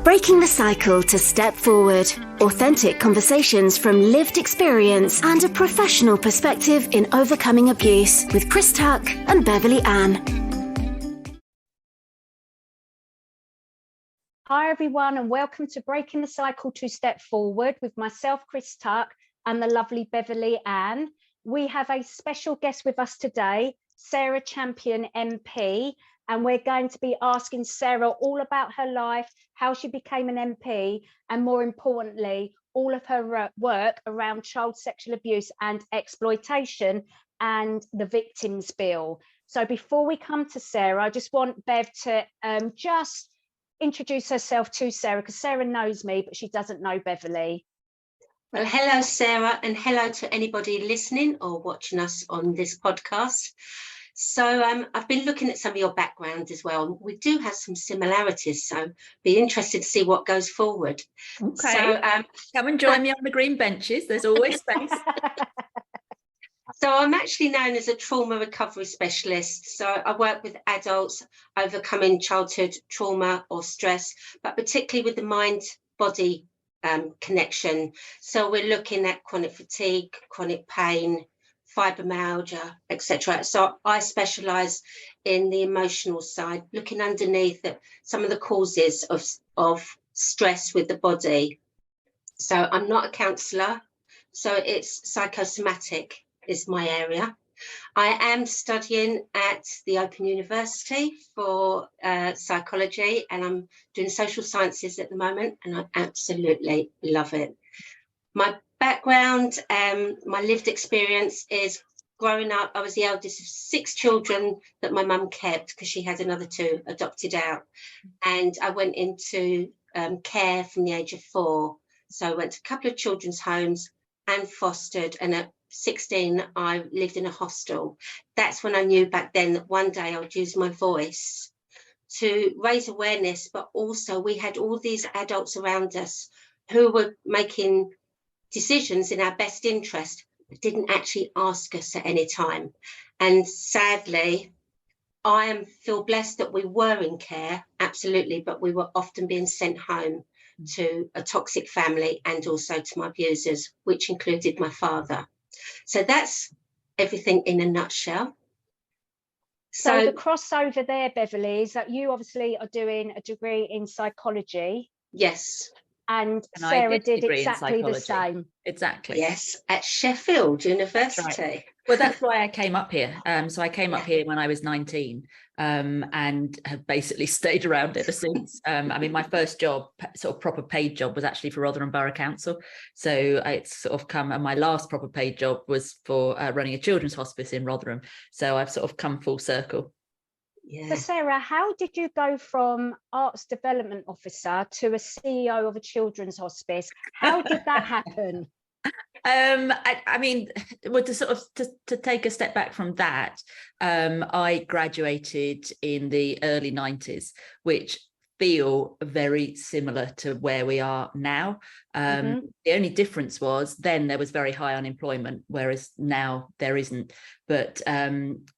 Breaking the cycle to step forward. Authentic conversations from lived experience and a professional perspective in overcoming abuse with Chris Tuck and Beverley Ann. Hi everyone, and welcome to Breaking the Cycle to Step Forward with myself, Chris Tuck, and the lovely Beverley Ann. We have a special guest with us today, Sarah Champion MP, and we're going to be asking Sarah all about her life, how she became an MP, and more importantly, all of her work around child sexual abuse and exploitation and the Victims Bill. So before we come to Sarah, I just want Bev to just introduce herself to Sarah, because Sarah knows me, but she doesn't know Beverley. Well, hello, Sarah, and hello to anybody listening or watching us on this podcast. So I've been looking at some of your background as well. We do have some similarities, so be interested to see what goes forward. Okay. So, come and join me on the green benches. There's always space. So I'm actually known as a trauma recovery specialist. So I work with adults overcoming childhood trauma or stress, but particularly with the mind-body connection. So we're looking at chronic fatigue, chronic pain, fibromyalgia, etc. So I specialise in the emotional side, looking underneath at some of the causes of stress with the body. So I'm not a counsellor, so it's psychosomatic is my area. I am studying at the Open University for psychology, and I'm doing social sciences at the moment, and I absolutely love it. My background, my lived experience is growing up, I was the eldest of 6 children that my mum kept because she had another 2 adopted out. And I went into care from the age of 4. So I went to a couple of children's homes and fostered, and at 16, I lived in a hostel. That's when I knew back then that one day I would use my voice to raise awareness, but also we had all these adults around us who were making decisions in our best interest, but didn't actually ask us at any time. And sadly, I feel blessed that we were in care, absolutely, but we were often being sent home to a toxic family and also to my abusers, which included my father. So that's everything in a nutshell. So the crossover there, Beverley, is that you obviously are doing a degree in psychology. Yes. And Sarah did exactly the same. Exactly. Yes, at Sheffield University. That's right. Well, that's why I came up here. So I came up here when I was 19 and have basically stayed around ever since. I mean, my first job, sort of proper paid job, was actually for Rotherham Borough Council. So it's sort of come, and my last proper paid job was for running a children's hospice in Rotherham. So I've sort of come full circle. Yeah. So Sarah, how did you go from arts development officer to a CEO of a children's hospice? How did that happen? I mean, well, to take a step back from that, I graduated in the early 90s, which feel very similar to where we are now. The only difference was then there was very high unemployment, whereas now there isn't, but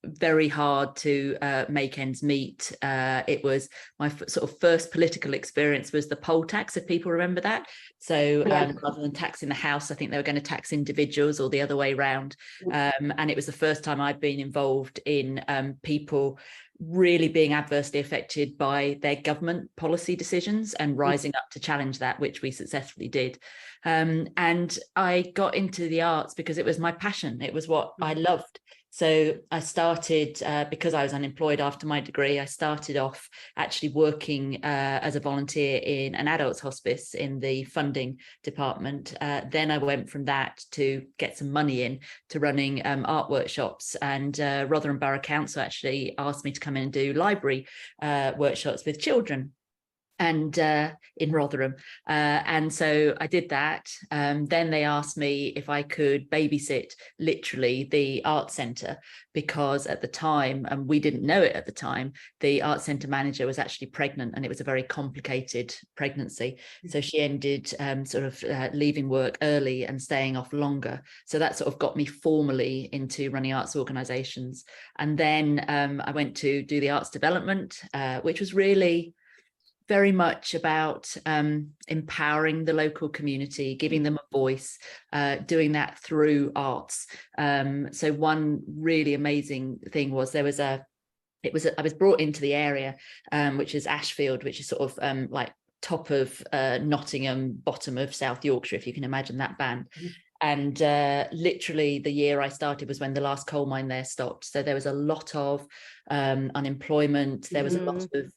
very hard to make ends meet. It was my sort of first political experience was the poll tax, if people remember that. So rather than taxing the house, I think they were going to tax individuals or the other way around. And it was the first time I'd been involved in people really being adversely affected by their government policy decisions and rising up to challenge that, which we successfully did. And I got into the arts because it was my passion. It was what I loved. So I started, because I was unemployed after my degree, I started off actually working as a volunteer in an adults hospice in the funding department. Then I went from that to get some money in to running art workshops, and Rotherham Borough Council actually asked me to come in and do library workshops with children. And in Rotherham. And so I did that. Then they asked me if I could babysit literally the art centre, because at the time, and we didn't know it at the time, the art centre manager was actually pregnant, and it was a very complicated pregnancy. So she ended leaving work early and staying off longer. So that sort of got me formally into running arts organisations. And then I went to do the arts development, which was really very much about empowering the local community, giving them a voice, doing that through arts. So one really amazing thing was I was brought into the area, which is Ashfield, which is sort of like top of Nottingham, bottom of South Yorkshire, if you can imagine that band. And literally the year I started was when the last coal mine there stopped. So there was a lot of unemployment. There was a lot of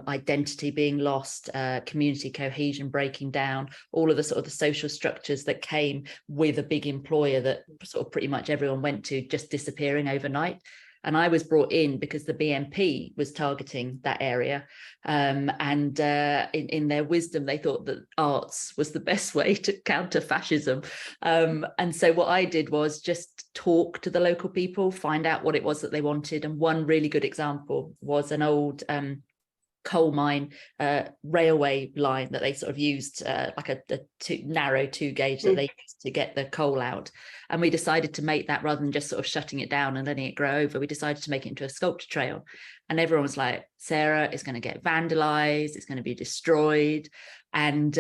identity being lost, community cohesion breaking down, all of the sort of the social structures that came with a big employer that sort of pretty much everyone went to just disappearing overnight. And I was brought in because the BNP was targeting that area. And in their wisdom, they thought that arts was the best way to counter fascism. And so what I did was just talk to the local people, find out what it was that they wanted. And one really good example was an old coal mine railway line that they sort of used, like a narrow 2 gauge that they used to get the coal out. And we decided to make that, rather than just sort of shutting it down and letting it grow over, we decided to make it into a sculpture trail. And everyone was like, Sarah, it's going to get vandalized, it's going to be destroyed. And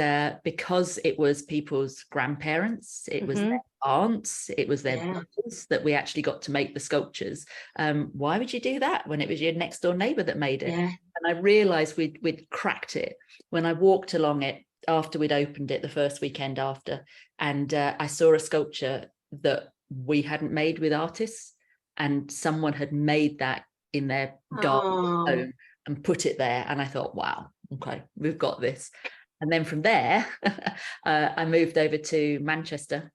because it was people's grandparents, it was their aunts, it was their brothers that we actually got to make the sculptures. Why would you do that when it was your next door neighbour that made it? And I realised we'd cracked it when I walked along it after we'd opened it the first weekend after, and I saw a sculpture that we hadn't made with artists, and someone had made that in their garden home and put it there. And I thought, wow, okay, we've got this. And then from there, I moved over to Manchester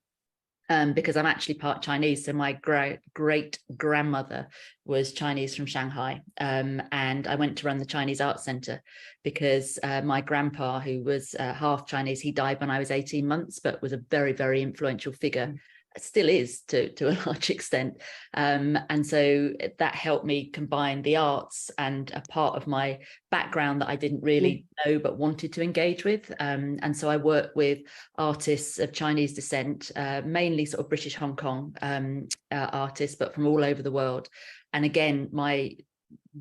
because I'm actually part Chinese. So my great grandmother was Chinese from Shanghai. And I went to run the Chinese Arts Centre because my grandpa, who was half Chinese, he died when I was 18 months, but was a very, very influential figure. Still is to a large extent. And so that helped me combine the arts and a part of my background that I didn't really know but wanted to engage with. And so I work with artists of Chinese descent, mainly sort of British Hong Kong artists, but from all over the world. And again, my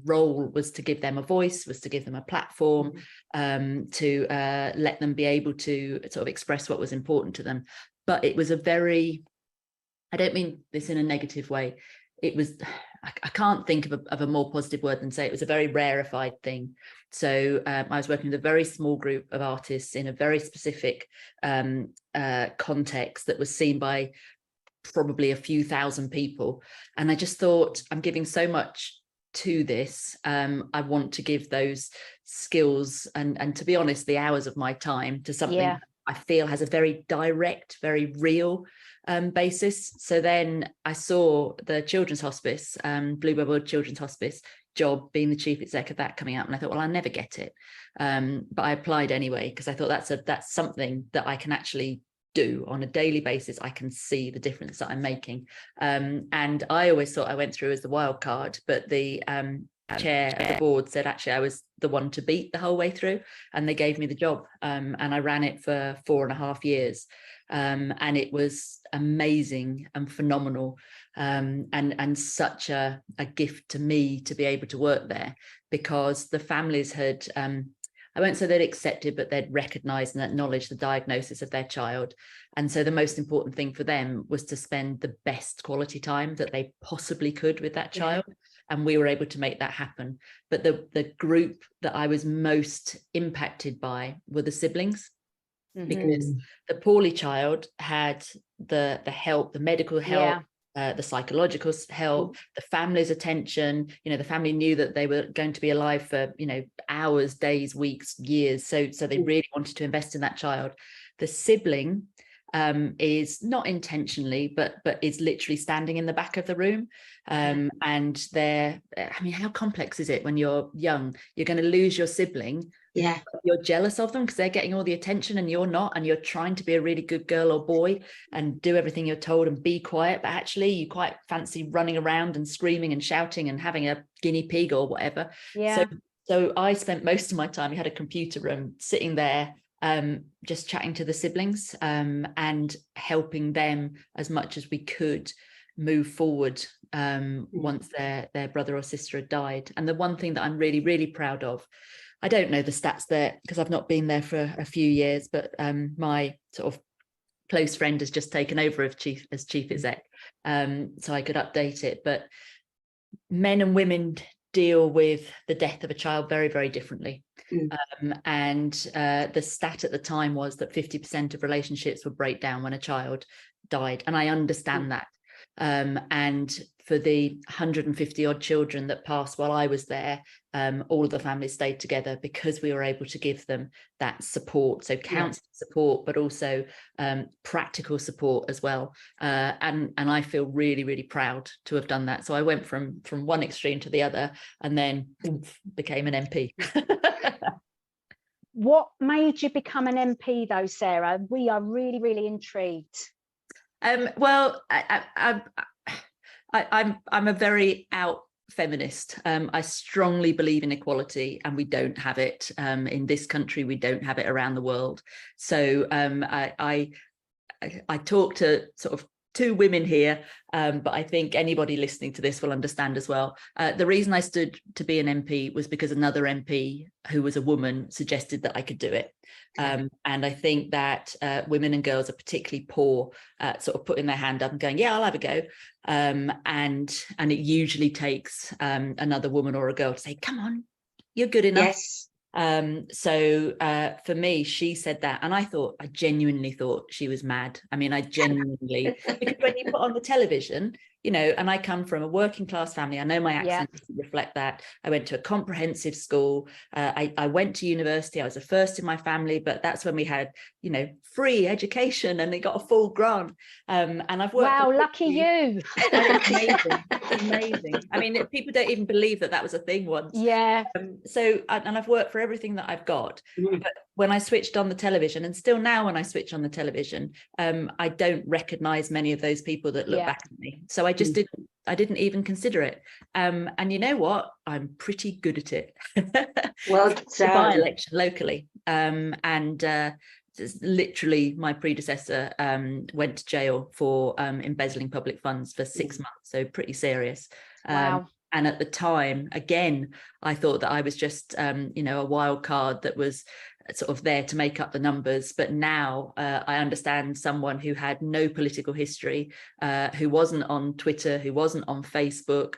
role was to give them a voice, was to give them a platform, to let them be able to sort of express what was important to them. But it was a very, I don't mean this in a negative way. It was, I can't think of a more positive word than say it was a very rarefied thing. So I was working with a very small group of artists in a very specific context that was seen by probably a few thousand people. And I just thought, I'm giving so much to this. I want to give those skills and to be honest, the hours of my time to something I feel has a very direct, very real basis. So then I saw the Children's Hospice, Bluebell Children's Hospice job, being the chief exec of that coming out, and I thought, well, I'll never get it. But I applied anyway because I thought that's something that I can actually do on a daily basis. I can see the difference that I'm making. And I always thought I went through as the wild card, but the chair of the board said actually I was the one to beat the whole way through, and they gave me the job, and I ran it for 4.5 years, and it was amazing and phenomenal, and such a gift to me to be able to work there, because the families had I won't say they'd accepted, but they'd recognised and acknowledged the diagnosis of their child. And so the most important thing for them was to spend the best quality time that they possibly could with that child. And we were able to make that happen. But the group that I was most impacted by were the siblings, because the poorly child had the help, the medical help, the psychological help, the family's attention. You know, the family knew that they were going to be alive for, you know, hours, days, weeks, years. So they really wanted to invest in that child. The sibling is not intentionally, but is literally standing in the back of the room. And they're, I mean, how complex is it when you're young? You're going to lose your sibling. Yeah, you're jealous of them because they're getting all the attention and you're not, and you're trying to be a really good girl or boy and do everything you're told and be quiet, but actually you quite fancy running around and screaming and shouting and having a guinea pig or whatever. So I spent most of my time, we had a computer room, sitting there just chatting to the siblings and helping them as much as we could move forward once their brother or sister had died. And the one thing that I'm really, really proud of I don't know the stats there because I've not been there for a few years, but my sort of close friend has just taken over as chief exec, so I could update it. But men and women deal with the death of a child very, very differently. And the stat at the time was that 50% of relationships would break down when a child died. And I understand that. And for the 150 odd children that passed while I was there, all of the families stayed together because we were able to give them that support. So counselling support, but also practical support as well. And I feel really, really proud to have done that. So I went from one extreme to the other, and then became an MP. What made you become an MP though, Sarah? We are really, really intrigued. Well, I'm a very out feminist. I strongly believe in equality, and we don't have it in this country. We don't have it around the world. So I talk to sort of two women here, but I think anybody listening to this will understand as well. The reason I stood to be an MP was because another MP who was a woman suggested that I could do it. And I think that women and girls are particularly poor at sort of putting their hand up and going, yeah, I'll have a go. And it usually takes another woman or a girl to say, come on, you're good enough. Yes. So for me, she said that, and I genuinely thought she was mad. I mean, I genuinely, because when you put on the television, you know, and I come from a working class family, I know my accent doesn't reflect that. I went to a comprehensive school. I went to university. I was the first in my family, but that's when we had, you know, free education, and they got a full grant. And I've worked. Wow, lucky you. It's amazing. It's amazing. I mean, people don't even believe that was a thing once. Yeah. So I've worked for everything that I've got. But when I switched on the television, and still now when I switch on the television, I don't recognize many of those people that look back at me. So I just didn't even consider it. And you know what? I'm pretty good at it. Well done. By-election locally. Literally my predecessor went to jail for embezzling public funds for 6 months. So pretty serious. Wow. And at the time, again, I thought that I was just, you know, a wild card that was sort of there to make up the numbers. But now I understand someone who had no political history, who wasn't on Twitter, who wasn't on Facebook,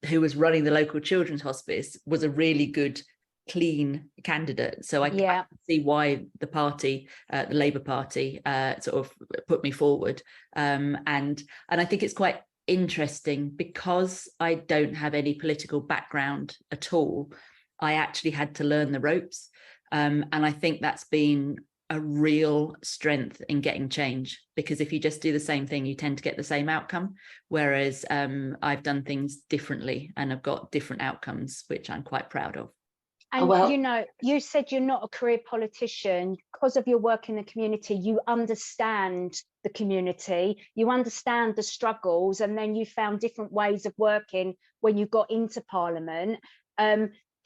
who was running the local children's hospice, was a really good, clean candidate. So I can see why the party, the Labour Party, sort of put me forward. And I think it's quite interesting because I don't have any political background at all. I actually had to learn the ropes. And I think that's been a real strength in getting change, because if you just do the same thing, you tend to get the same outcome. Whereas I've done things differently and I've got different outcomes, which I'm quite proud of. And you know, you said you're not a career politician because of your work in the community. You understand the community, you understand the struggles, and then you found different ways of working when you got into Parliament.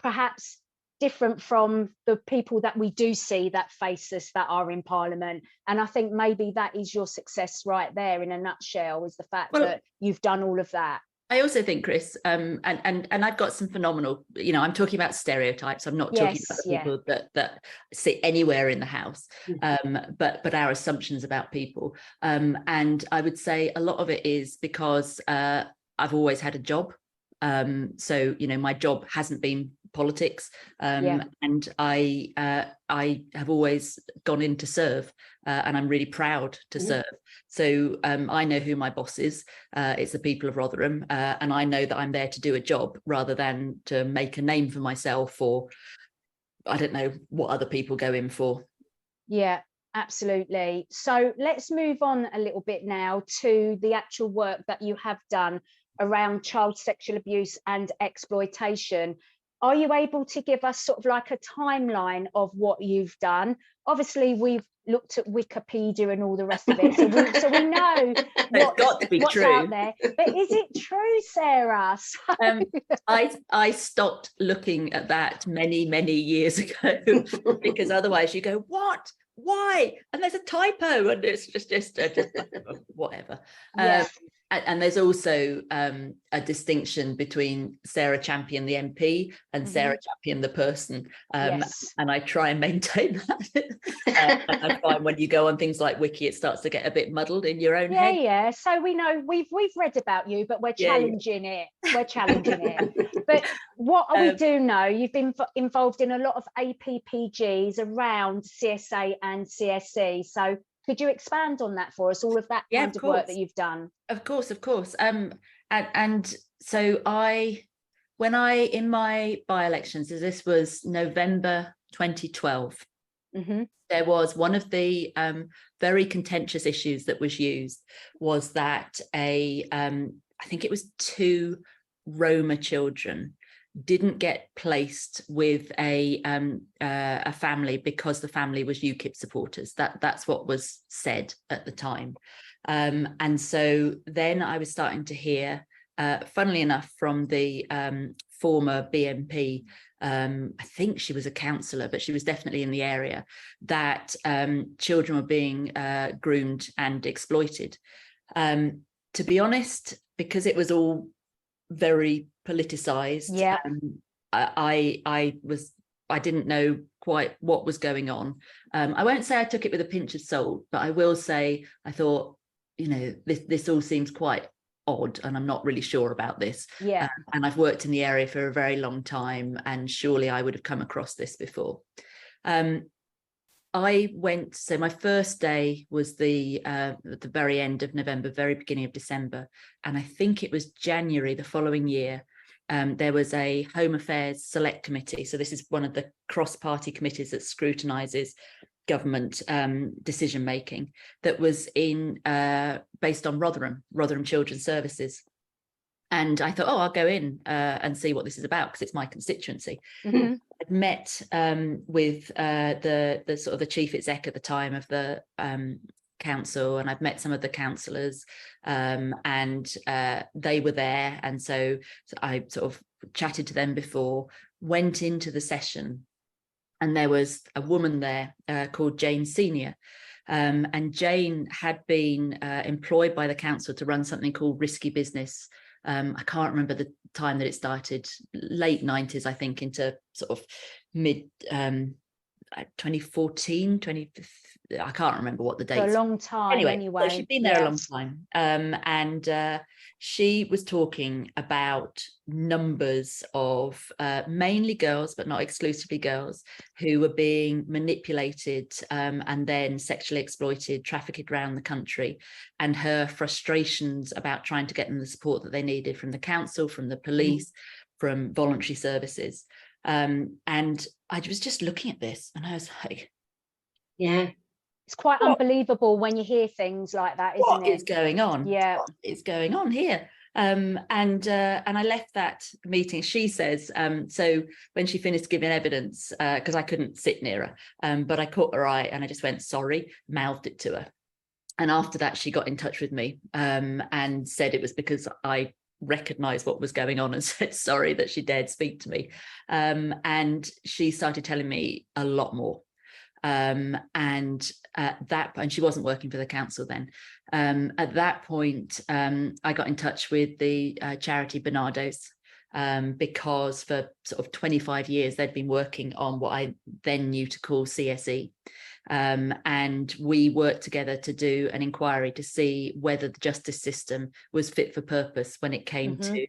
Perhaps different from the people that we do see that face us that are in Parliament. And I think maybe that is your success right there in a nutshell, is the fact that you've done all of that. I also think, Chris, and I've got some phenomenal, you know, I'm talking about stereotypes. I'm not talking about the people that sit anywhere in the house, but our assumptions about people. And I would say a lot of it is because I've always had a job. So, you know, my job hasn't been politics, and I have always gone in to serve, and I'm really proud to serve. So I know who my boss is. It's the people of Rotherham, and I know that I'm there to do a job rather than to make a name for myself, or I don't know what other people go in for. Yeah, absolutely. So let's move on a little bit now to the actual work that you have done around child sexual abuse and exploitation. Are you able to give us sort of like a timeline of what you've done? Obviously, we've looked at Wikipedia and all the rest of it, so we know what's out there. But is it true, Sarah? I stopped looking at that many years ago, because otherwise you go, what? Why? And there's a typo, and it's just whatever. And there's also a distinction between Sarah Champion, the MP, and Sarah Champion, the person. Yes. And I try and maintain that. And I find when you go on things like Wiki, it starts to get a bit muddled in your own head. Yeah. So we know we've read about you, but we're challenging it. We're challenging it. But what we do know, you've been involved in a lot of APPGs around CSA and CSE. So could you expand on that for us, all of that kind of work that you've done? Of course. And so in my by-elections, so this was November 2012, there was one of the very contentious issues that was used was that I think it was 2 Roma children didn't get placed with a family because the family was UKIP supporters. That's what was said at the time. And so then I was starting to hear, funnily enough, from the former BMP, I think she was a councillor, but she was definitely in the area, that children were being groomed and exploited. To be honest, because it was all very politicized, I didn't know quite what was going on. I won't say I took it with a pinch of salt, but I will say I thought, this all seems quite odd and I'm not really sure about this. And I've worked in the area for a very long time, and surely I would have come across this before. So my first day was at the very end of November, very beginning of December, and I think it was January the following year. There was a Home Affairs Select Committee. So this is one of the cross-party committees that scrutinises government decision making, that was based on Rotherham Children's Services. And I thought, I'll go in and see what this is about, because it's my constituency. I'd met with the sort of the chief exec at the time of the council, and I've met some of the councillors, and they were there. And so I sort of chatted to them before, went into the session, and there was a woman there called Jane Senior. And Jane had been employed by the council to run something called Risky Business. I can't remember the time that it started, late 90s, I think, into sort of mid 2014, I can't remember what the date. For a long time, anyway. So she'd been there a long time. And she was talking about numbers of mainly girls, but not exclusively girls, who were being manipulated and then sexually exploited, trafficked around the country, and her frustrations about trying to get them the support that they needed from the council, from the police, from voluntary services. And I was just looking at this and I was like, it's quite unbelievable when you hear things like that, isn't it? What is going on? What is going on here? And I left that meeting. She says, so when she finished giving evidence, because I couldn't sit near her, but I caught her eye and I just went, sorry, mouthed it to her. And after that, she got in touch with me and said it was because I recognized what was going on and said sorry that she dared speak to me. And she started telling me a lot more. And she wasn't working for the council then. At that point, I got in touch with the charity Bernardo's, because for sort of 25 years they'd been working on what I then knew to call CSE. And we worked together to do an inquiry to see whether the justice system was fit for purpose when it came to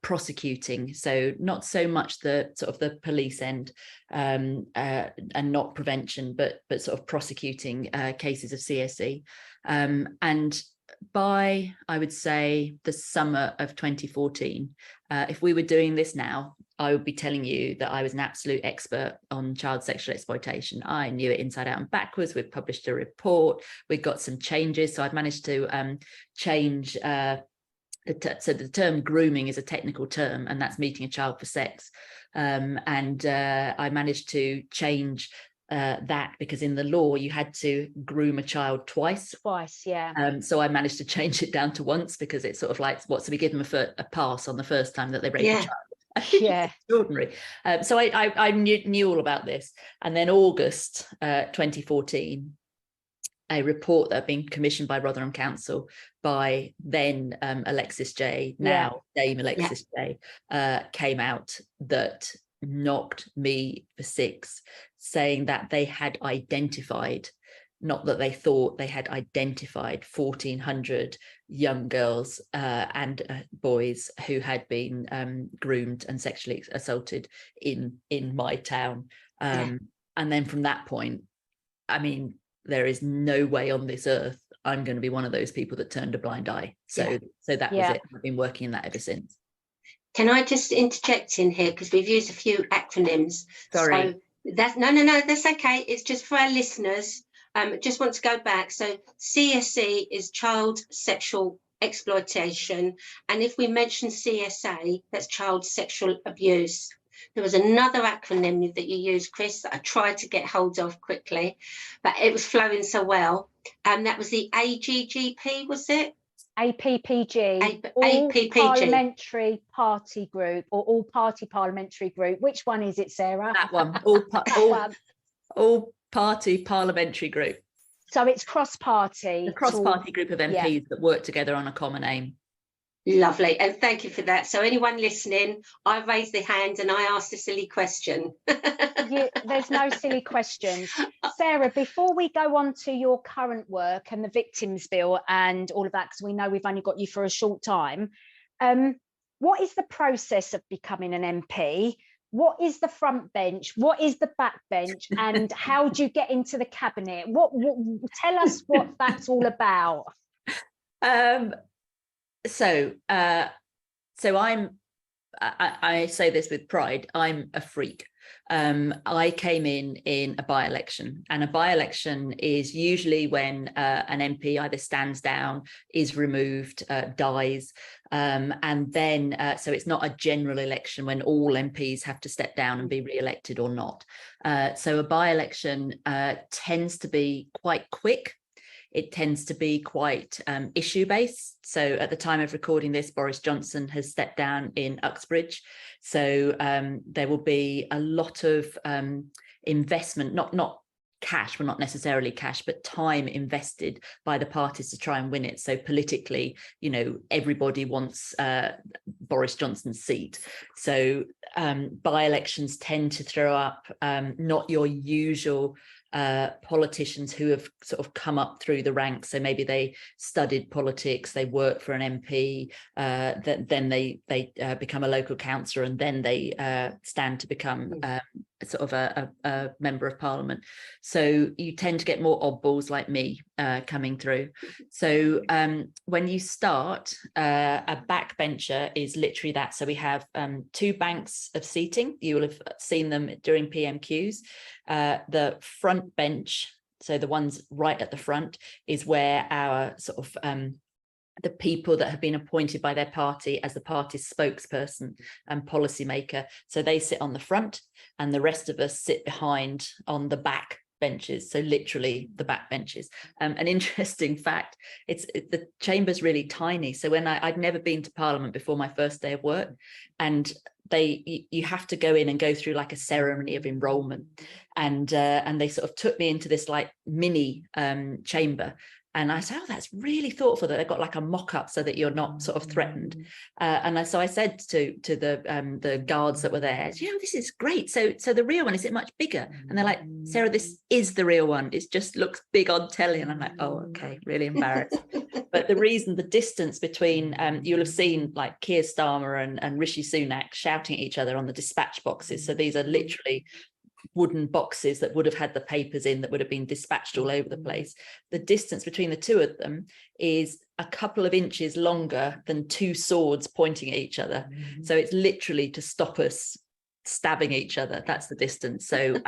prosecuting. So not so much the sort of the police end and not prevention, but sort of prosecuting cases of CSE. And by, I would say, the summer of 2014, if we were doing this now, I would be telling you that I was an absolute expert on child sexual exploitation. I knew it inside out and backwards. We've published a report. We've got some changes. So I've managed to change. So the term grooming is a technical term, and that's meeting a child for sex. And I managed to change that, because in the law you had to groom a child twice. So I managed to change it down to once, because it's sort of like, so we give them a pass on the first time that they rape a child. Extraordinary. So I knew all about this. And then August 2014, a report that had been commissioned by Rotherham Council by then Alexis J, now Dame Alexis J, came out that knocked me for six, saying that they had identified, not that they thought, they had identified 1,400 young girls and boys who had been groomed and sexually assaulted in my town. And then from that point, I mean, there is no way on this earth I'm going to be one of those people that turned a blind eye. So that was it. I've been working in that ever since. Can I just interject in here, because we've used a few acronyms. Sorry. So that's no, that's okay. It's just for our listeners. Just want to go back. So CSE is child sexual exploitation, and if we mention CSA, that's child sexual abuse. There was another acronym that you used, Chris, that I tried to get hold of quickly, but it was flowing so well. That was the AGGP, was it? APPG, APPG. Parliamentary Party Group, or All Party Parliamentary Group. Which one is it, Sarah? That one. All Party Parliamentary Group. So it's cross-party. A cross-party group of MPs that work together on a common aim. Lovely, and thank you for that. So anyone listening, I raised the hand and I asked a silly question. There's no silly questions. Sarah, before we go on to your current work and the Victims Bill and all of that, because we know we've only got you for a short time, what is the process of becoming an MP? What is the front bench? What is the back bench? And how do you get into the cabinet? Tell us what that's all about. So I say this with pride, I'm a freak. I came in a by-election, and a by-election is usually when an MP either stands down, is removed, dies, and then so it's not a general election when all MPs have to step down and be re-elected or not. So a by-election tends to be quite quick. It tends to be quite issue-based. So at the time of recording this, Boris Johnson has stepped down in Uxbridge. So there will be a lot of investment, not cash, well, not necessarily cash, but time invested by the parties to try and win it. So politically, you know, everybody wants Boris Johnson's seat. So by-elections tend to throw up not your usual politicians who have sort of come up through the ranks. So maybe they studied politics, they work for an MP, then they become a local councillor, and then they stand to become sort of a member of parliament. So you tend to get more oddballs like me coming through. So when you start, a backbencher is literally that. So we have 2 banks of seating. You will have seen them during PMQs. The front bench, so the ones right at the front, is where our sort of the people that have been appointed by their party as the party's spokesperson and policymaker. So they sit on the front, and the rest of us sit behind on the back benches, so literally the back benches. An interesting fact, the chamber's really tiny. So when I'd never been to Parliament before my first day of work, and you have to go in and go through like a ceremony of enrolment, and they sort of took me into this like mini chamber. And I said, oh, that's really thoughtful that they've got like a mock-up so that you're not sort of threatened. So I said to the guards that were there, you know, this is great. So the real one, is it much bigger? And they're like, Sarah, this is the real one. It just looks big on telly. And I'm like, oh, okay, really embarrassed. But the distance between, you'll have seen like Keir Starmer and Rishi Sunak shouting at each other on the dispatch boxes. So these are literally wooden boxes that would have had the papers in that would have been dispatched all over the place. The distance between the two of them is a couple of inches longer than 2 swords pointing at each other. So it's literally to stop us stabbing each other. That's the distance. So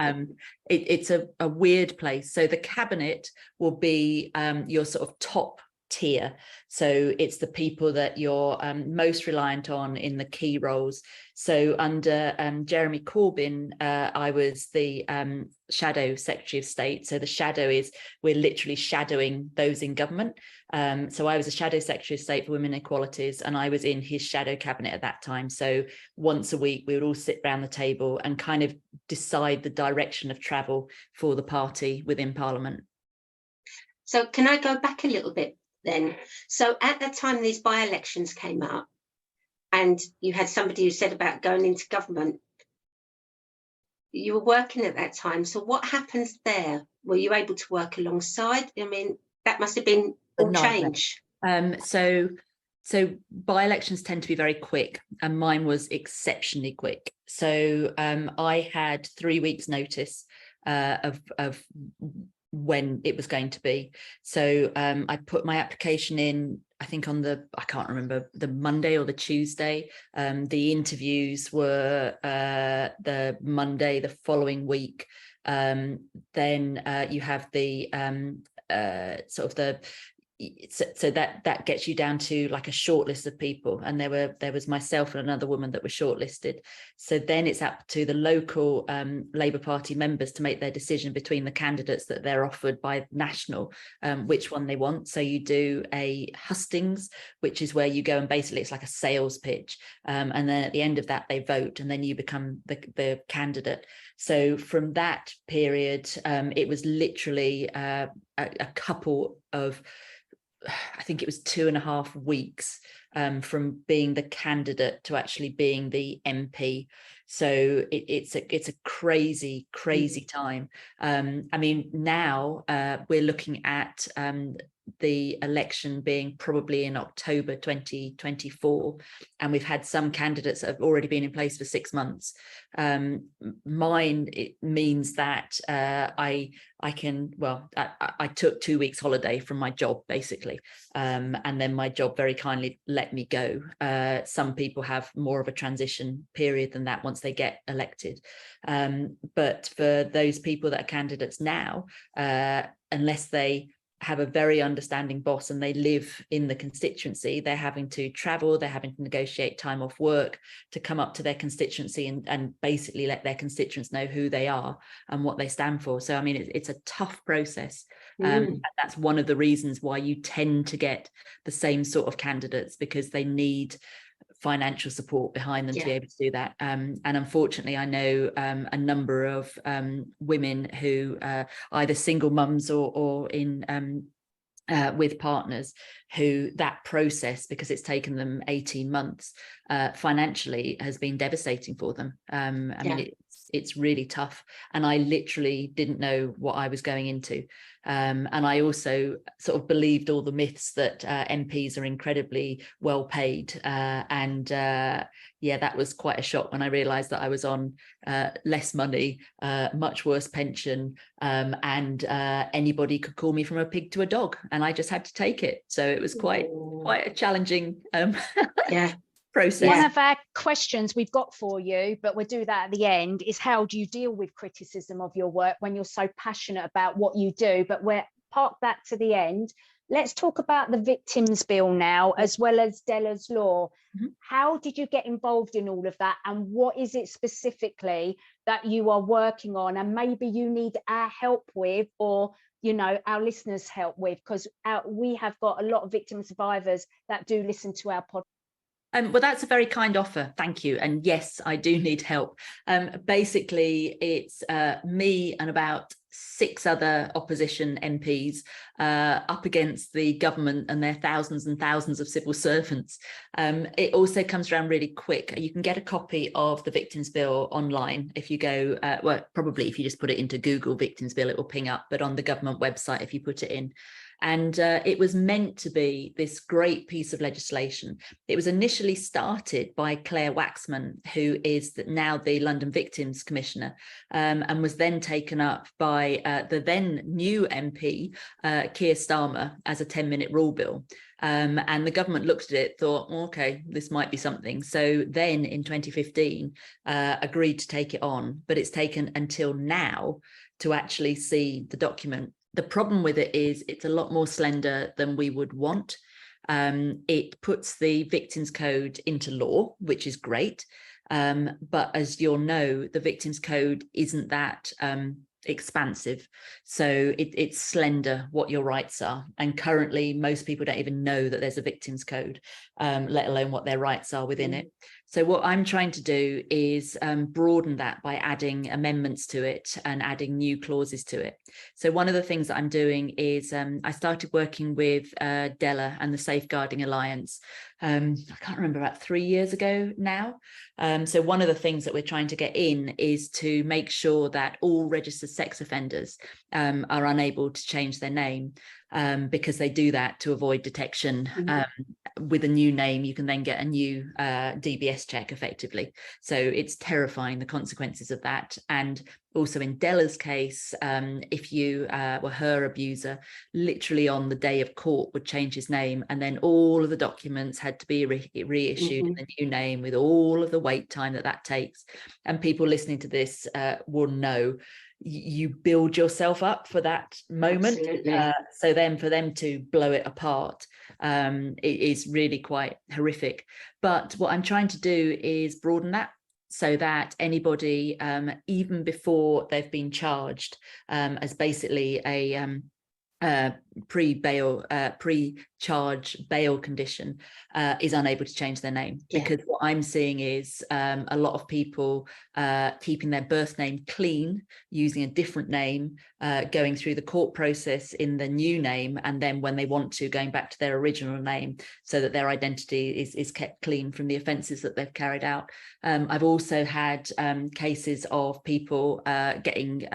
it's a weird place. So the cabinet will be your sort of top tier. So it's the people that you're most reliant on in the key roles. So under Jeremy Corbyn, I was the shadow Secretary of State. So the shadow is, we're literally shadowing those in government. So I was a shadow Secretary of State for Women Equalities, and I was in his shadow cabinet at that time. So once a week, we would all sit around the table and kind of decide the direction of travel for the party within Parliament. So can I go back a little bit then? So at the time these by-elections came up, and you had somebody who said about going into government, you were working at that time. So what happens there? Were you able to work alongside? I mean, that must have been all change. So by-elections tend to be very quick, and mine was exceptionally quick. So I had 3 weeks notice of when it was going to be. So I put my application in, I think on I can't remember, the Monday or the Tuesday. The interviews were the Monday the following week. Then you have the sort of the, so that gets you down to like a short list of people, and there was myself and another woman that were shortlisted. So then it's up to the local Labour Party members to make their decision between the candidates that they're offered by national, which one they want. So you do a hustings, which is where you go and basically it's like a sales pitch, and then at the end of that they vote, and then you become the candidate. So from that period, it was literally a couple of, I think it was 2.5 weeks from being the candidate to actually being the MP. So it's a crazy time. I mean, now we're looking at the election being probably in October 2024, and we've had some candidates that have already been in place for 6 months. Mine, it means that I took 2 weeks holiday from my job basically, and then my job very kindly let me go. Some people have more of a transition period than that once they get elected, but for those people that are candidates now, unless they have a very understanding boss and they live in the constituency, they're having to travel, they're having to negotiate time off work to come up to their constituency and basically let their constituents know who they are and what they stand for. So I mean, it's a tough process. And that's one of the reasons why you tend to get the same sort of candidates, because they need financial support behind them to be able to do that. And unfortunately, I know a number of women who either single mums or in with partners, who that process, because it's taken them 18 months, financially has been devastating for them. I mean, it's really tough, and I literally didn't know what I was going into. And I also sort of believed all the myths that MPs are incredibly well paid, and that was quite a shock when I realised that I was on less money, much worse pension, and anybody could call me from a pig to a dog, and I just had to take it. So it was quite a challenging process. One of our questions we've got for you, but we'll do that at the end, is how do you deal with criticism of your work when you're so passionate about what you do? But we'll park that to the end. Let's talk about the Victims Bill now, as well as Della's Law. How did you get involved in all of that, and what is it specifically that you are working on, and maybe you need our help with, or our listeners' help with, because we have got a lot of victim survivors that do listen to our podcast. Well, that's a very kind offer. Thank you. And yes, I do need help. Basically, it's me and about 6 other opposition MPs up against the government and their thousands and thousands of civil servants. It also comes around really quick. You can get a copy of the Victims Bill online if you go, probably if you just put it into Google Victims Bill, it will ping up, but on the government website, if you put it in. And it was meant to be this great piece of legislation. It was initially started by Claire Waxman, who is now the London Victims Commissioner, and was then taken up by the then new MP, Keir Starmer, as a 10-minute rule bill. And the government looked at it, thought, okay, this might be something. So then in 2015, agreed to take it on, but it's taken until now to actually see the document. The problem with it is it's a lot more slender than we would want. It puts the Victims Code into law, which is great. But as you'll know, the Victims Code isn't that expansive. So it's slender what your rights are. And currently, most people don't even know that there's a Victims Code, let alone what their rights are within it. So what I'm trying to do is broaden that by adding amendments to it and adding new clauses to it. So one of the things that I'm doing is I started working with Della and the Safeguarding Alliance. I can't remember, about 3 years ago now. So one of the things that we're trying to get in is to make sure that all registered sex offenders are unable to change their name, because they do that to avoid detection. With a new name, you can then get a new DBS check effectively. So it's terrifying, the consequences of that. And also in Della's case, if you were her abuser, literally on the day of court would change his name, and then all of the documents had to be reissued in the new name, with all of the wait time that takes. And people listening to this will know you build yourself up for that moment. So then for them to blow it apart, it is really quite horrific. But what I'm trying to do is broaden that, so that anybody, even before they've been charged, as basically a pre-charge bail condition, is unable to change their name. Because what I'm seeing is a lot of people keeping their birth name clean, using a different name, going through the court process in the new name, and then when they want to, going back to their original name, so that their identity is kept clean from the offences that they've carried out. I've also had cases of people getting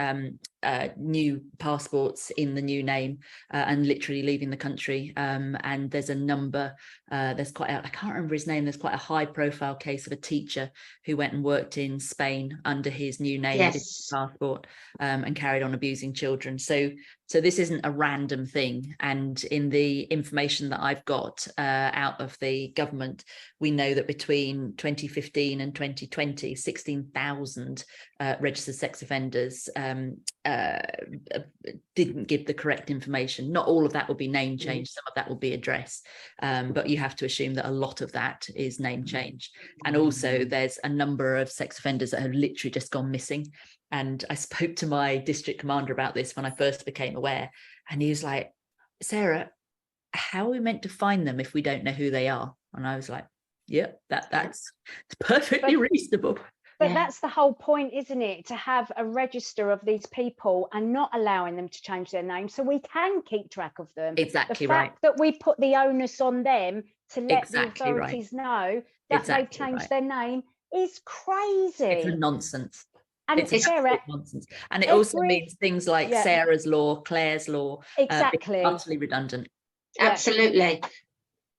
new passports in the new name and literally leaving the country. And there's a number, there's quite I can't remember his name, there's quite a high profile case of a teacher who went and worked in Spain under his new name, his passport, and carried on abusing children. So this isn't a random thing. And in the information that I've got out of the government, we know that between 2015 and 2020, 16,000 registered sex offenders didn't give the correct information. Not all of that will be name change, some of that will be address, but you have to assume that a lot of that is name change. And also there's a number of sex offenders that have literally just gone missing. And I spoke to my district commander about this when I first became aware, and he was like, Sarah, how are we meant to find them if we don't know who they are? And I was like, yeah, that's perfectly reasonable. But that's the whole point, isn't it? To have a register of these people and not allowing them to change their name, so we can keep track of them. Exactly the fact that we put the onus on them to let the authorities know that they've changed their name is crazy. It's a nonsense. And it's Sarah, nonsense. And it also means things like Sarah's law, Claire's law, utterly redundant. Absolutely.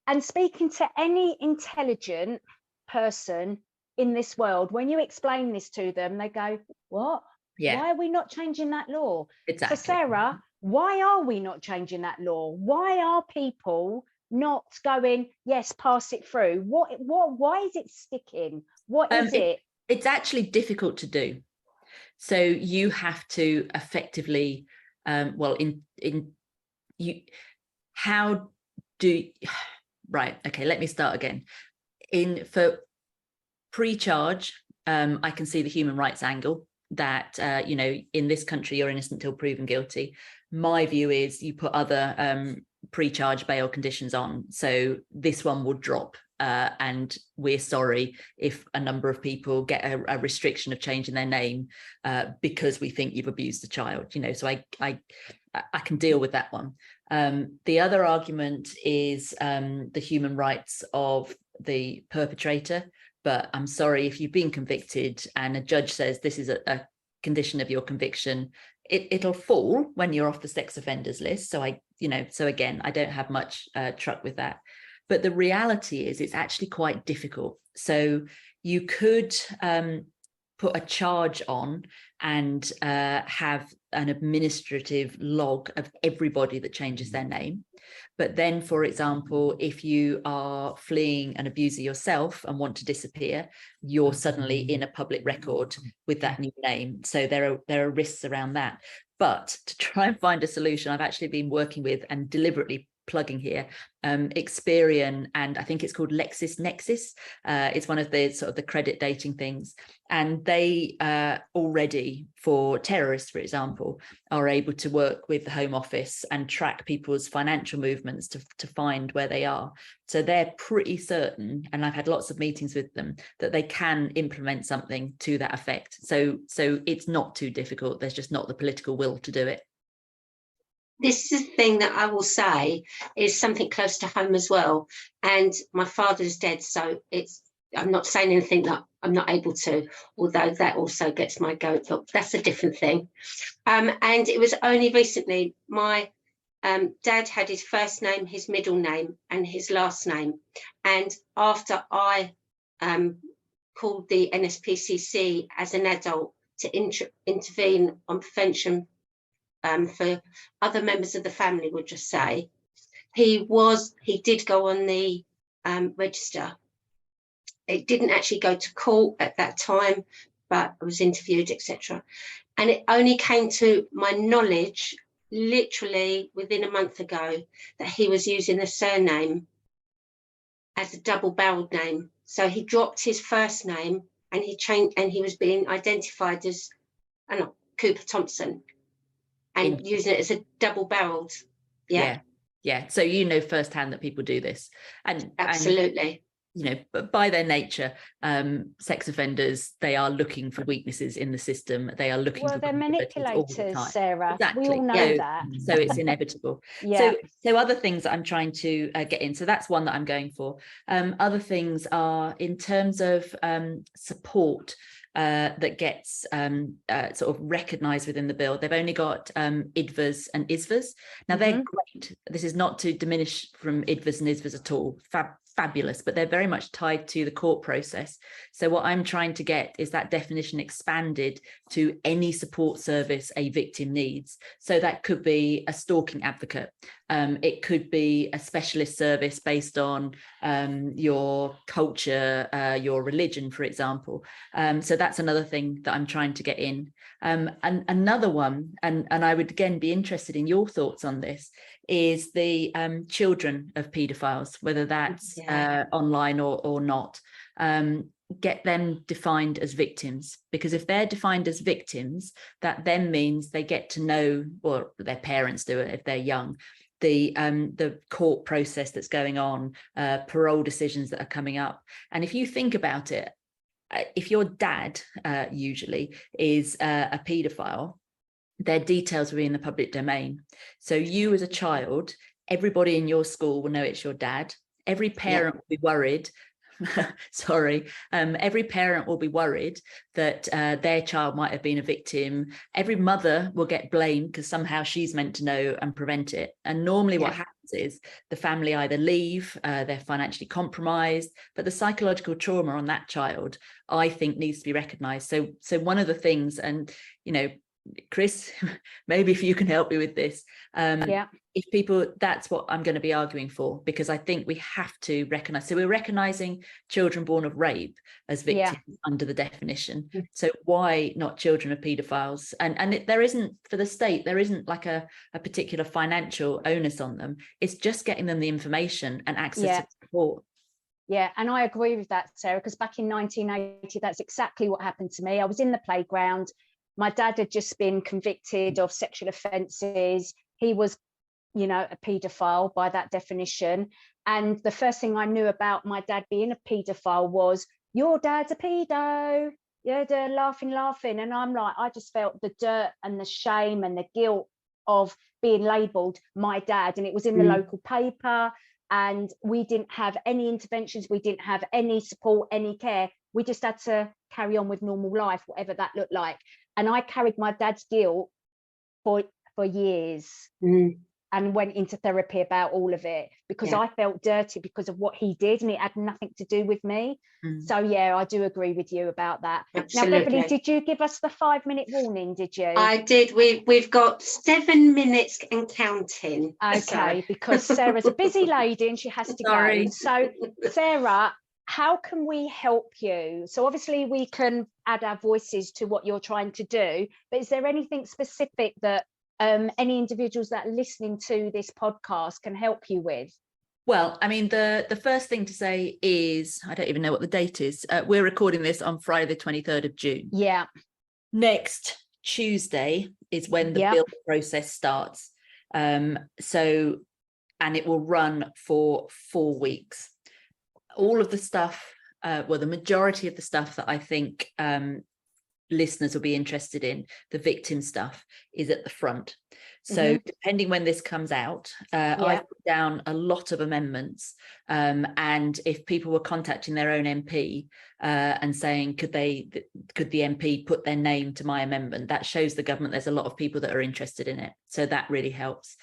And speaking to any intelligent person in this world, when you explain this to them, they go, what? Why are we not changing that law? Exactly. So Sarah, why are we not changing that law? Why are people not going, yes, pass it through? Why is it sticking? What is it? It's actually difficult to do. So you have to effectively, right, okay, let me start again. For pre-charge, I can see the human rights angle that, in this country, you're innocent till proven guilty. My view is you put other pre-charge bail conditions on. So this one will drop. And we're sorry if a number of people get a restriction of changing their name because we think you've abused a child. So I can deal with that one. The other argument is the human rights of the perpetrator. But I'm sorry, if you've been convicted and a judge says this is a condition of your conviction, it'll fall when you're off the sex offenders list. So again, I don't have much truck with that. But the reality is it's actually quite difficult. So you could put a charge on and have an administrative log of everybody that changes their name. But then, for example, if you are fleeing an abuser yourself and want to disappear, you're suddenly in a public record with that new name. So there are risks around that. But to try and find a solution, I've actually been working with and deliberately plugging here, Experian, and I think it's called LexisNexis. It's one of the sort of the credit dating things, and they already, for terrorists, for example, are able to work with the Home Office and track people's financial movements to find where they are. So they're pretty certain, and I've had lots of meetings with them, that they can implement something to that effect. So it's not too difficult. There's just not the political will to do it. This is a thing that I will say is something close to home as well. And my father's dead, so I'm not saying anything that I'm not able to, although that also gets my goat, but that's a different thing. And it was only recently my dad had his first name, his middle name, and his last name. And after I called the NSPCC as an adult to intervene on prevention for other members of the family, would just say, he did go on the register. It didn't actually go to court at that time, but I was interviewed, etc. And it only came to my knowledge literally within a month ago that he was using a surname as a double-barreled name. So he dropped his first name and he changed, and he was being identified as Cooper Thompson, and using it as a double-barreled. Yeah. So you know firsthand that people do this, and absolutely. And, but by their nature, sex offenders, they are looking for weaknesses in the system. They are looking for they're manipulators, Sarah. Exactly. We all know that. So it's inevitable. So other things that I'm trying to get in. So that's one that I'm going for. Other things are in terms of support that gets sort of recognised within the bill. They've only got IDVAs and ISVAs. Now they're great. This is not to diminish from IDVAs and ISVAs at all. Fabulous, but they're very much tied to the court process. So what I'm trying to get is that definition expanded to any support service a victim needs. So that could be a stalking advocate. It could be a specialist service based on your culture, your religion, for example. So that's another thing that I'm trying to get in. And another one, and I would again be interested in your thoughts on this, is the children of paedophiles, whether that's online or not. Get them defined as victims, because if they're defined as victims, that then means they get to know, or their parents do it if they're young, the court process that's going on, parole decisions that are coming up. And if you think about it, if your dad usually is a paedophile, their details will be in the public domain. So you as a child, everybody in your school will know it's your dad. Every parent will be worried. Every parent will be worried that their child might have been a victim. Every mother will get blamed because somehow she's meant to know and prevent it. And normally what happens is the family either leave, they're financially compromised, but the psychological trauma on that child, I think, needs to be recognised. So one of the things, and Chris, maybe if you can help me with this, if people, that's what I'm going to be arguing for, because I think we have to recognise, so we're recognising children born of rape as victims under the definition. So why not children of paedophiles? And there isn't, for the state, there isn't like a particular financial onus on them. It's just getting them the information and access to support. Yeah, and I agree with that, Sarah, because back in 1980, that's exactly what happened to me. I was in the playground. My dad had just been convicted of sexual offences. He was, a paedophile by that definition. And the first thing I knew about my dad being a paedophile was, your dad's a pedo. Yeah, they're laughing. And I'm like, I just felt the dirt and the shame and the guilt of being labelled my dad. And it was in the local paper. And we didn't have any interventions. We didn't have any support, any care. We just had to carry on with normal life, whatever that looked like. And I carried my dad's guilt for years and went into therapy about all of it, because I felt dirty because of what he did, and it had nothing to do with me. So I do agree with you about that. Absolutely. Now, Beverley, did you give us the 5-minute warning? Did you? I did. We've got 7 minutes and counting. Okay, because Sarah's a busy lady and she has to go. So, Sarah, how can we help you? So obviously we can add our voices to what you're trying to do, but is there anything specific that any individuals that are listening to this podcast can help you with? Well, I mean, the first thing to say is, I don't even know what the date is. We're recording this on Friday, the 23rd of June. Yeah. Next Tuesday is when the bill process starts. And it will run for 4 weeks. All of the stuff, the majority of the stuff that I think listeners will be interested in, the victim stuff, is at the front. So depending when this comes out, I've put down a lot of amendments, and if people were contacting their own MP and saying could the MP put their name to my amendment, that shows the government there's a lot of people that are interested in it, so that really helps.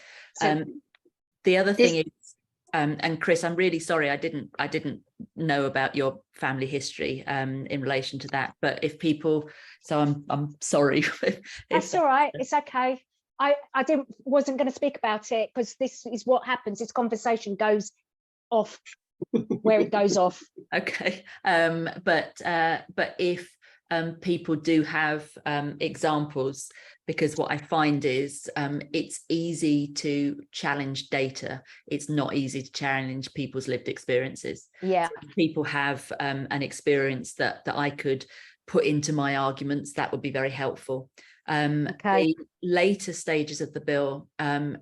The other thing is, and Chris, I'm really sorry I didn't know about your family history in relation to that, but if people, so I'm sorry. That's all right, it's okay. I wasn't going to speak about it because this is what happens. This conversation goes off where it goes off. Okay, but if people do have examples, because what I find is it's easy to challenge data. It's not easy to challenge people's lived experiences. Yeah, so if people have an experience that I could put into my arguments, that would be very helpful. The later stages of the bill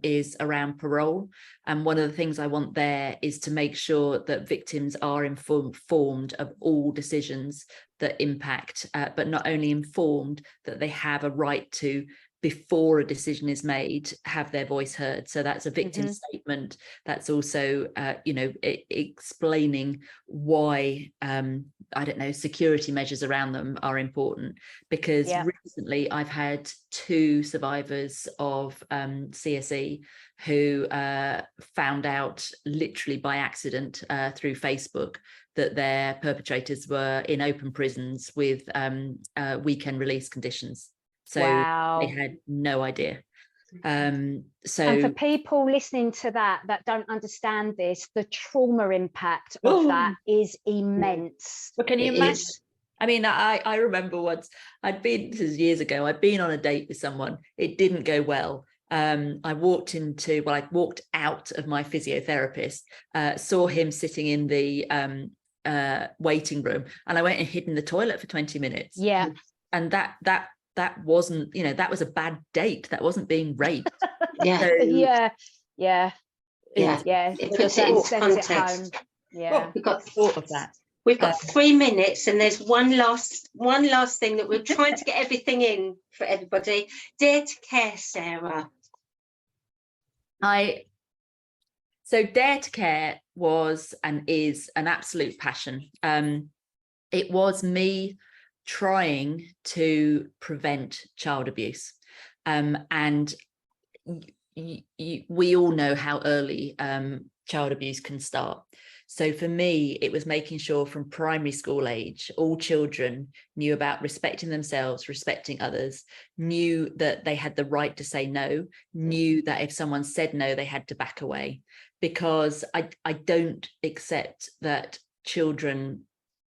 is around parole, and one of the things I want there is to make sure that victims are informed of all decisions that impact, but not only informed, that they have a right to, before a decision is made, have their voice heard. So that's a victim statement. That's also, explaining why, I don't know, security measures around them are important. Because recently I've had 2 survivors of CSE who found out literally by accident through Facebook that their perpetrators were in open prisons with weekend release conditions. So they had no idea. And for people listening to that don't understand this, the trauma impact of that is immense. Well, can you imagine? I mean, I remember once this is years ago, I'd been on a date with someone. It didn't go well. I walked out of my physiotherapist, saw him sitting in the waiting room, and I went and hid in the toilet for 20 minutes. Yeah. And that wasn't, that was a bad date. That wasn't being raped. Yeah. So, yeah. It puts it into context. Yeah. We've got thought of that. We've got 3 minutes, and there's one last thing that we're trying to get everything in for everybody. Dare to Care, Sarah. So Dare to Care was and is an absolute passion. It was me trying to prevent child abuse, and we all know how early child abuse can start. So for me, it was making sure from primary school age, all children knew about respecting themselves, respecting others, knew that they had the right to say no, knew that if someone said no, they had to back away. Because I don't accept that children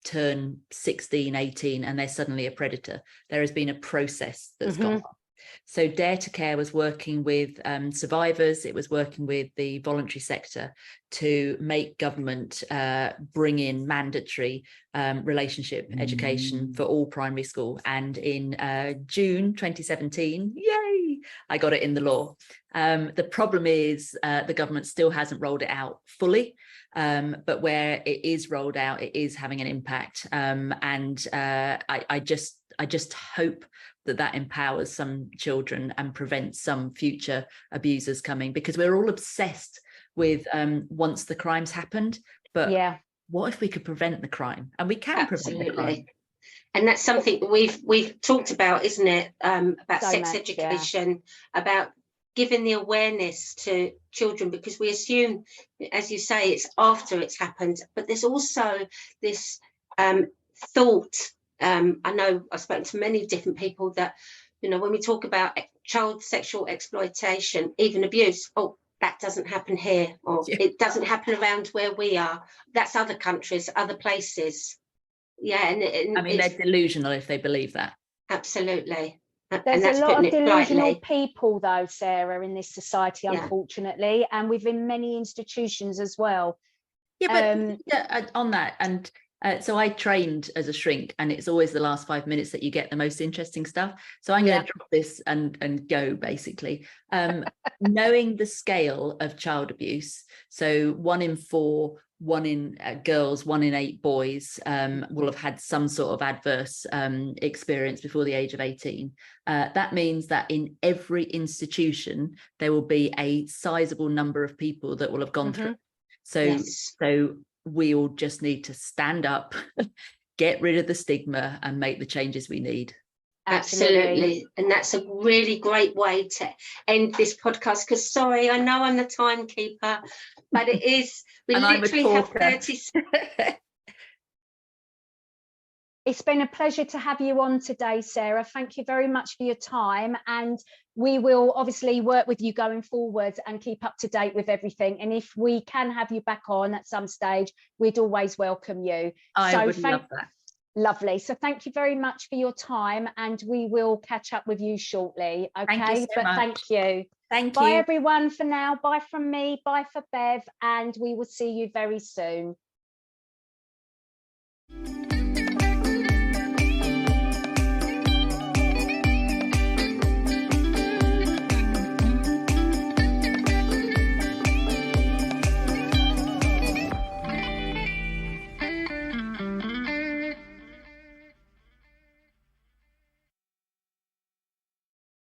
turn 16, 18 and they're suddenly a predator. There has been a process that's gone on. So Dare to Care was working with survivors. It was working with the voluntary sector to make government bring in mandatory relationship education for all primary school. And in June 2017, yay, I got it in the law. The problem is the government still hasn't rolled it out fully. But where it is rolled out, it is having an impact. I just hope that empowers some children and prevents some future abusers coming, because we're all obsessed with once the crime's happened, but what if we could prevent the crime? And we can prevent the crime. And that's something we've talked about, isn't it? About sex education, about giving the awareness to children, because we assume, as you say, it's after it's happened, but there's also this thought. I know I've spoken to many different people that, when we talk about child sexual exploitation, even abuse, that doesn't happen here, or it doesn't happen around where we are. That's other countries, other places. Yeah, and I mean, they're delusional if they believe that. Absolutely. There's that's a lot putting of it delusional politely. people, though, Sarah, in this society, Yeah. unfortunately, and within many institutions as well. Yeah, but on that, and so I trained as a shrink, and it's always the last 5 minutes that you get the most interesting stuff. So I'm going to drop this and go, basically. Knowing the scale of child abuse, so 1 in 4, 1 in girls, 1 in 8 boys will have had some sort of adverse experience before the age of 18. That means that in every institution, there will be a sizable number of people that will have gone through. So we all just need to stand up, get rid of the stigma, and make the changes we need. Absolutely. And that's a really great way to end this podcast, because sorry, I know I'm the timekeeper, but it is, we literally have 30 seconds. It's been a pleasure to have you on today, Sarah. Thank you very much for your time. And we will obviously work with you going forward and keep up to date with everything. And if we can have you back on at some stage, we'd always welcome you. I would love that. Lovely. So thank you very much for your time, and we will catch up with you shortly. Okay. Thank you so much. Thank you. Thank Bye, you. everyone, for now. Bye from me. Bye for Bev. And we will see you very soon.